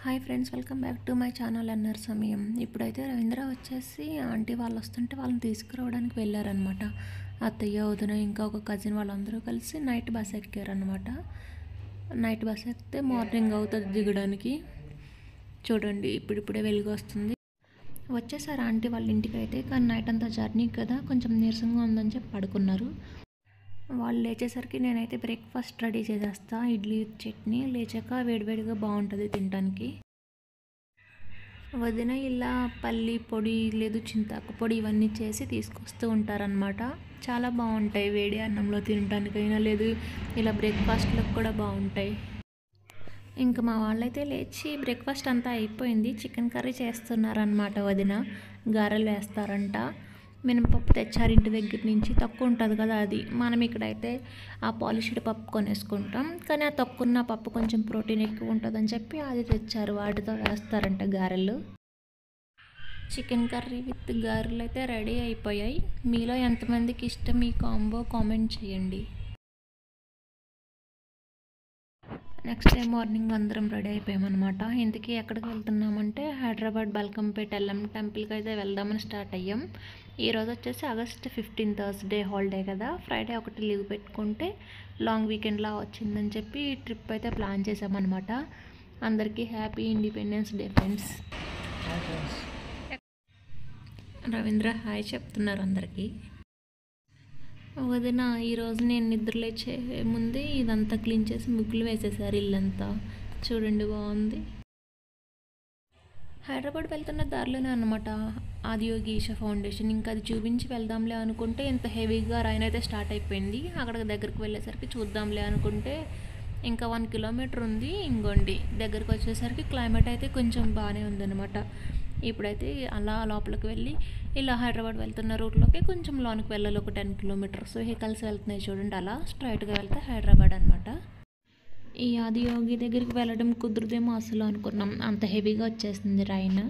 Hi friends, welcome back to my channel అన్నర్ సమయం. ఇప్పుడైతే రవీంద్ర వచ్చేసి ఆంటీ వాళ్ళు వస్తుంటే వాళ్ళని తీసుకురావడానికి వెళ్ళారనమాట. అత్తయ్య, వదిన, ఇంకా ఒక కజిన్ వాళ్ళందరూ కలిసి నైట్ బస్ ఎక్కారనమాట. నైట్ బస్ ఎక్కితే మార్నింగ్ అవుతుంది దిగడానికి. చూడండి, ఇప్పుడిప్పుడే వెలుగు వస్తుంది. వచ్చేసారు ఆంటీ వాళ్ళ ఇంటికి అయితే. కానీ నైట్ అంతా జర్నీ కదా, కొంచెం నీరసంగా ఉందని చెప్పి పడుకున్నారు. వాళ్ళు లేచేసరికి నేనైతే బ్రేక్ఫాస్ట్ రెడీ చేసేస్తా. ఇడ్లీ చట్నీ లేచాక వేడివేడిగా బాగుంటుంది తినడానికి. వదిన ఇలా పల్లి పొడి లేదు చింతాకు పొడి ఇవన్నీ చేసి తీసుకొస్తూ ఉంటారనమాట. చాలా బాగుంటాయి వేడి అన్నంలో తినడానికైనా, లేదు ఇలా బ్రేక్ఫాస్ట్లకు కూడా బాగుంటాయి. ఇంకా మా వాళ్ళైతే లేచి బ్రేక్ఫాస్ట్ అంతా అయిపోయింది. చికెన్ కర్రీ చేస్తున్నారనమాట. వదిన గారెలు వేస్తారంట. మినపప్పు తెచ్చారు ఇంటి దగ్గర నుంచి. తక్కువ ఉంటుంది కదా అది. మనం ఇక్కడైతే ఆ పాలిష్డ్ పప్పు కొనేసుకుంటాం. కానీ ఆ తక్కువ పప్పు కొంచెం ప్రోటీన్ ఎక్కువ ఉంటుందని చెప్పి అది తెచ్చారు. వాటితో వేస్తారంట గారెలు. చికెన్ కర్రీ విత్ గారెలు అయితే రెడీ అయిపోయాయి. మీలో ఎంతమందికి ఇష్టం ఈ కాంబో కామెంట్ చేయండి. నెక్స్ట్ డే మార్నింగ్ అందరం రెడీ అయిపోయామన్నమాట. ఇంతకీ ఎక్కడికి వెళ్తున్నామంటే హైదరాబాద్ బల్కంపేట ఎల్లం టెంపుల్కి అయితే వెళ్దామని స్టార్ట్ అయ్యాం. ఈరోజు వచ్చేసి ఆగస్ట్ 15 థర్స్డే హాలిడే కదా. ఫ్రైడే ఒకటి లీవ్ పెట్టుకుంటే లాంగ్ వీకెండ్లా వచ్చిందని చెప్పి ఈ ట్రిప్ అయితే ప్లాన్ చేసామన్నమాట. అందరికీ happy independence day friends. Ravindra hi చెప్తున్నారు అందరికీ. వదిన ఈరోజు నేను నిద్ర లేచే ముందే ఇదంతా క్లీన్ చేసి ముగ్గులు వేసేసారు ఇల్లంతా. చూడండి బాగుంది. హైదరాబాద్ వెళ్తున్న దారిలోనే అనమాట ఆదియోగి ఈషా ఫౌండేషన్. ఇంకా అది చూపించి వెళ్దాంలే అనుకుంటే ఇంత హెవీగా రైన్ అయితే స్టార్ట్ అయిపోయింది. అక్కడికి దగ్గరికి వెళ్ళేసరికి చూద్దాంలే అనుకుంటే ఇంకా 1 కిలోమీటర్ ఉంది. ఇంకోండి దగ్గరికి వచ్చేసరికి క్లైమేట్ అయితే కొంచెం బాగానే ఉందన్నమాట. ఇప్పుడైతే అలా లోపలికి వెళ్ళి ఇలా హైదరాబాద్ వెళ్తున్న రూట్లోకి కొంచెం లోనికి వెళ్ళాలి. ఒక 10 కిలోమీటర్స్ వెహికల్స్ వెళ్తున్నాయి చూడండి. అలా స్ట్రైట్గా వెళ్తే హైదరాబాద్ అనమాట. ఈ ఆదియోగి దగ్గరికి వెళ్ళడం కుదురుదేమో అసలు అనుకున్నాం, అంత హెవీగా వచ్చేసింది రైన్.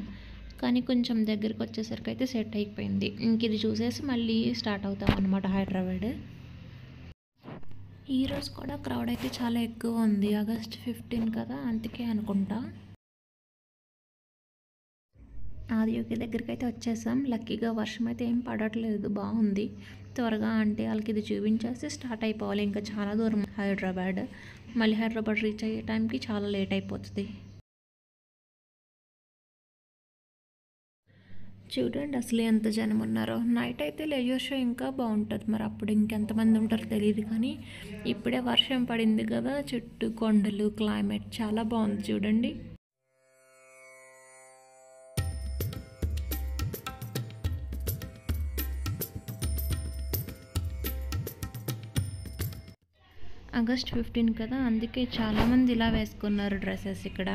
కానీ కొంచెం దగ్గరికి వచ్చేసరికి అయితే సెట్ అయిపోయింది. ఇంక ఇది చూసేసి మళ్ళీ స్టార్ట్ అవుతాం అనమాట హైదరాబాద్. ఈరోజు కూడా క్రౌడ్ అయితే చాలా ఎక్కువ ఉంది. ఆగస్ట్ 15 కదా, అందుకే అనుకుంటా. ఆదియోగి దగ్గరికి అయితే వచ్చేసాం. లక్కీగా వర్షం అయితే ఏం పడట్లేదు, బాగుంది. త్వరగా అంటే వాళ్ళకి ఇది చూపించేసి స్టార్ట్ అయిపోవాలి. ఇంకా చాలా దూరం హైదరాబాద్. మళ్ళీ హైదరాబాద్ రీచ్ అయ్యే టైంకి చాలా లేట్ అయిపోతుంది. చూడండి అసలు ఎంత జనం ఉన్నారో. నైట్ అయితే లేజర్ షో ఇంకా బాగుంటుంది. మరి అప్పుడు ఇంకెంతమంది ఉంటారో తెలియదు. కానీ ఇప్పుడే వర్షం పడింది కదా, చుట్టూ కొండలు, క్లైమేట్ చాలా బాగుంది చూడండి. ఆగస్ట్ 15 కదా, అందుకే చాలామంది ఇలా వేసుకున్నారు డ్రెస్సెస్ ఇక్కడ.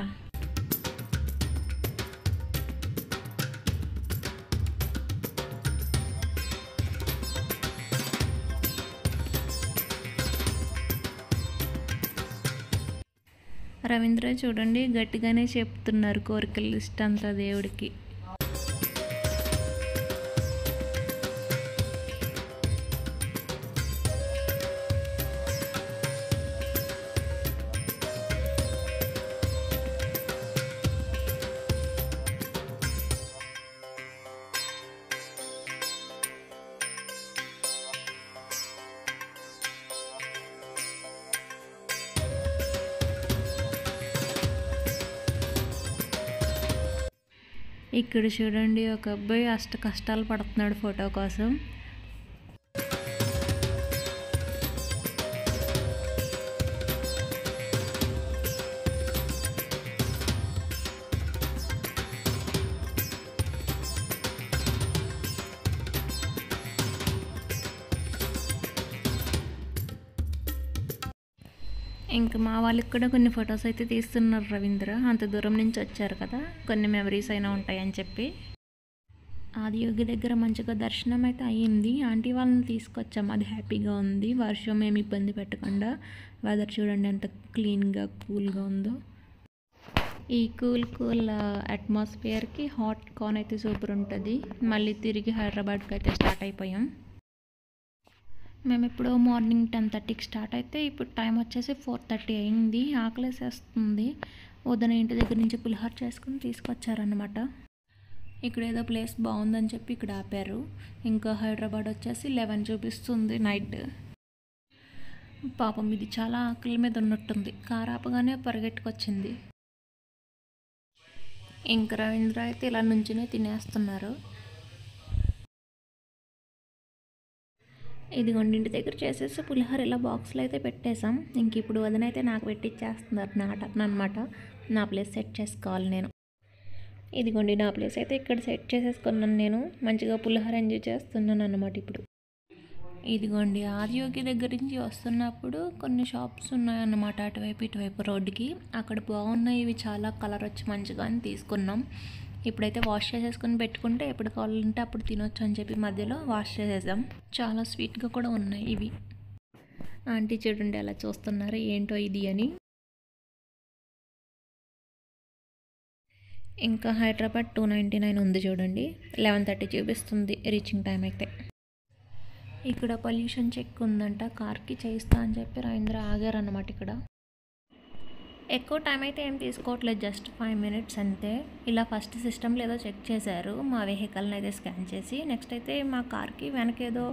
రవీంద్ర చూడండి గట్టిగానే చెప్తున్నారు కోరికల లిస్ట్ అంతా దేవుడికి. ఇక్కడ చూడండి ఒక అబ్బాయి అష్ట కష్టాలు పడుతున్నాడు ఫోటో కోసం. ఇంకా మా వాళ్ళకి కూడా కొన్ని ఫొటోస్ అయితే తీస్తున్నారు రవీంద్ర. అంత దూరం నుంచి వచ్చారు కదా, కొన్ని మెమరీస్ అయినా ఉంటాయని చెప్పి. ఆదియోగి దగ్గర మంచిగా దర్శనం అయితే అయ్యింది. ఆంటీ వాళ్ళని తీసుకొచ్చాము, అది హ్యాపీగా ఉంది. వర్షం ఏమి ఇబ్బంది పెట్టకుండా. వెదర్ చూడండి ఎంత క్లీన్గా కూల్గా ఉందో. ఈ కూల్ అట్మాస్ఫియర్కి హాట్ కార్న్ అయితే సూపర్ ఉంటుంది. మళ్ళీ తిరిగి హైదరాబాద్కి అయితే స్టార్ట్ అయిపోయాం. మేము ఇప్పుడు మార్నింగ్ 10:30కి స్టార్ట్ అయితే ఇప్పుడు టైం వచ్చేసి 4:30 అయింది. ఆకలేసేస్తుంది. వదిన ఇంటి దగ్గర నుంచి పులిహోర చేసుకుని తీసుకొచ్చారనమాట. ఇక్కడ ఏదో ప్లేస్ బాగుందని చెప్పి ఇక్కడ ఆపారు. ఇంకా హైదరాబాద్ వచ్చేసి 11 చూపిస్తుంది నైట్. పాపం ఇది చాలా ఆకలి మీద ఉన్నట్టుంది. కారు ఆపగానే పరిగెట్టుకొచ్చింది. ఇంకా రవీంద్ర అయితే ఇలా నుంచినే తినేస్తున్నారు. ఇదిగోండి ఇంటి దగ్గర చేసేసి పులిహోర ఇలా బాక్స్లో అయితే పెట్టేసాం. ఇంక ఇప్పుడు వదిన అయితే నాకు పెట్టిచ్చేస్తున్నారు అనమాట. నా ప్లేస్ సెట్ చేసుకోవాలి నేను. ఇదిగోండి నా ప్లేస్ అయితే ఇక్కడ సెట్ చేసేసుకున్నాను. నేను మంచిగా పులిహోర ఎంజాయ్ చేస్తున్నాను అన్నమాట ఇప్పుడు. ఇదిగోండి ఆదియోగి దగ్గర నుంచి వస్తున్నప్పుడు కొన్ని షాప్స్ ఉన్నాయన్నమాట అటువైపు ఇటువైపు రోడ్డుకి. అక్కడ బాగున్నాయి, ఇవి చాలా కలర్ వచ్చి మంచిగా అని తీసుకున్నాం. ఇప్పుడైతే వాష్ చేసేసుకుని పెట్టుకుంటే ఎప్పుడు కావాలంటే అప్పుడు తినొచ్చు అని చెప్పి మధ్యలో వాష్ చేసేసాం. చాలా స్వీట్గా కూడా ఉన్నాయి ఇవి. ఆంటీ చూడండి అలా చూస్తున్నారు ఏంటో ఇది అని. ఇంకా హైదరాబాద్ 299 ఉంది చూడండి. 11:30 చూపిస్తుంది రీచింగ్ టైం అయితే. ఇక్కడ పొల్యూషన్ చెక్ ఉందంట, కార్కి చేయిస్తా అని చెప్పి రవీంద్ర ఆగారన్నమాట. ఇక్కడ ఎక్కువ టైం అయితే ఏం తీసుకోవట్లేదు, జస్ట్ 5 minutes అంతే. ఇలా ఫస్ట్ సిస్టమ్లో ఏదో చెక్ చేశారు మా వెహికల్ని అయితే స్కాన్ చేసి. నెక్స్ట్ అయితే మా కార్కి వెనక ఏదో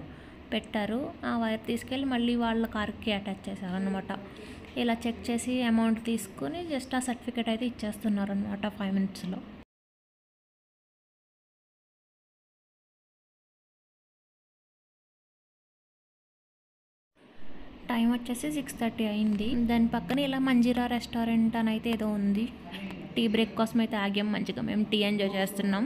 పెట్టారు, ఆ వైర్ తీసుకెళ్ళి మళ్ళీ వాళ్ళ కార్కి అటాచ్ చేశారు అనమాట. ఇలా చెక్ చేసి అమౌంట్ తీసుకుని జస్ట్ ఆ సర్టిఫికేట్ అయితే ఇచ్చేస్తున్నారు అనమాట 5 minutesలో. టైం వచ్చేసి 6:30 అయింది. దాని పక్కన ఇలా మంజీరా రెస్టారెంట్ అని అయితే ఏదో ఉంది. టీ బ్రేక్ కోసం అయితే ఆగాం, మంచిగా మేము టీ ఎంజాయ్ చేస్తున్నాం.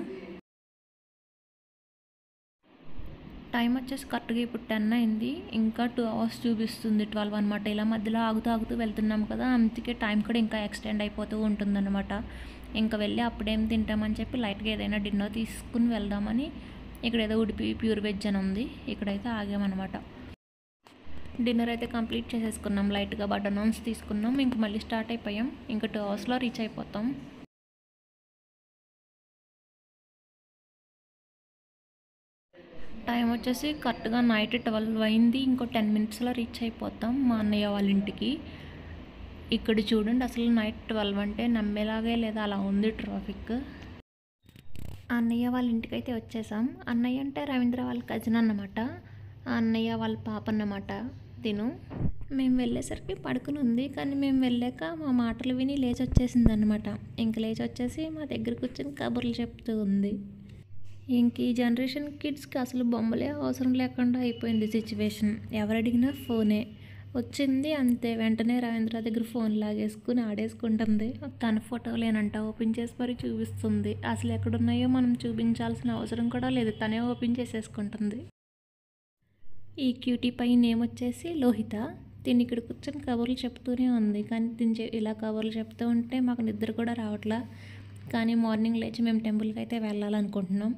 టైం వచ్చేసి కరెక్ట్గా ఇప్పుడు 10 అయింది. ఇంకా 2 hours చూపిస్తుంది, 12 అనమాట. ఇలా మధ్యలో ఆగుతూ వెళ్తున్నాం కదా, అందుకే టైం కూడా ఇంకా ఎక్స్టెండ్ అయిపోతూ ఉంటుందన్నమాట. ఇంకా వెళ్ళి అప్పుడేం తింటామని చెప్పి లైట్గా ఏదైనా డిన్నర్ తీసుకుని వెళ్దామని ఇక్కడ ఏదో ఉడిపి ప్యూర్ వెజ్ అని ఉంది, ఇక్కడైతే ఆగామన్నమాట. డిన్నర్ అయితే కంప్లీట్ చేసేసుకున్నాం, లైట్గా బటర్ నాన్స్ తీసుకున్నాం. ఇంక మళ్ళీ స్టార్ట్ అయిపోయాం. ఇంకా 2 hours రీచ్ అయిపోతాం. టైం వచ్చేసి కరెక్ట్గా నైట్ 12 అయింది. ఇంకో 10 minutesలో రీచ్ అయిపోతాం మా అన్నయ్య వాళ్ళ ఇంటికి. ఇక్కడ చూడండి అసలు నైట్ 12 అంటే నమ్మేలాగే లేదా, అలా ఉంది ట్రాఫిక్. అన్నయ్య వాళ్ళ ఇంటికి అయితే వచ్చేసాం. అన్నయ్య అంటే రవీంద్ర వాళ్ళ కజిన్ అన్నమాట. ఆ అన్నయ్య వాళ్ళ పాప అన్నమాట తిను. మేము వెళ్ళేసరికి పడుకుని ఉంది, కానీ మేము వెళ్ళాక మా మాటలు విని లేచి వచ్చేసింది అనమాట. ఇంక లేచి వచ్చేసి మా దగ్గర కూర్చొని కబుర్లు చెప్తూ ఉంది. ఇంక ఈ జనరేషన్ కిడ్స్కి అసలు బొమ్మలే అవసరం లేకుండా అయిపోయింది సిచ్యువేషన్. ఎవరు అడిగినా ఫోనే వచ్చింది అంతే, వెంటనే రవీంద్ర దగ్గర ఫోన్ లాగేసుకుని ఆడేసుకుంటుంది. తన ఫోటోలేనంట ఓపెన్ చేసి మరి చూపిస్తుంది. అసలు ఎక్కడున్నాయో మనం చూపించాల్సిన అవసరం కూడా లేదు, తనే ఓపెన్ చేసేసుకుంటుంది. ఈ క్యూటీ పై నేమ్ వచ్చేసి లోహిత. తిని ఇక్కడ కూర్చొని కబుర్లు చెప్తూనే ఉంది, కానీ తిని ఇలా కబుర్లు చెప్తూ ఉంటే మాకు నిద్ర కూడా రావట్లా. కానీ మార్నింగ్ లేచి మేము టెంపుల్కి అయితే వెళ్ళాలనుకుంటున్నాం.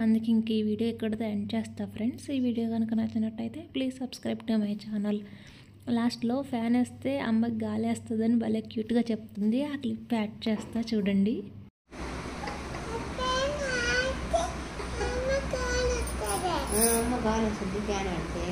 అందుకే ఇంక ఈ వీడియో ఇక్కడితో ఎండ్ చేస్తా ఫ్రెండ్స్. ఈ వీడియో కనుక నచ్చినట్టయితే please subscribe to my channel. లాస్ట్లో ఫ్యాన్ వేస్తే అమ్మకి గాలి వేస్తుందని భలే క్యూట్గా చెప్తుంది, ఆ క్లిప్ యాడ్ చేస్తా చూడండి. గాలి వస్తుంది ఫ్యాన్ అంటే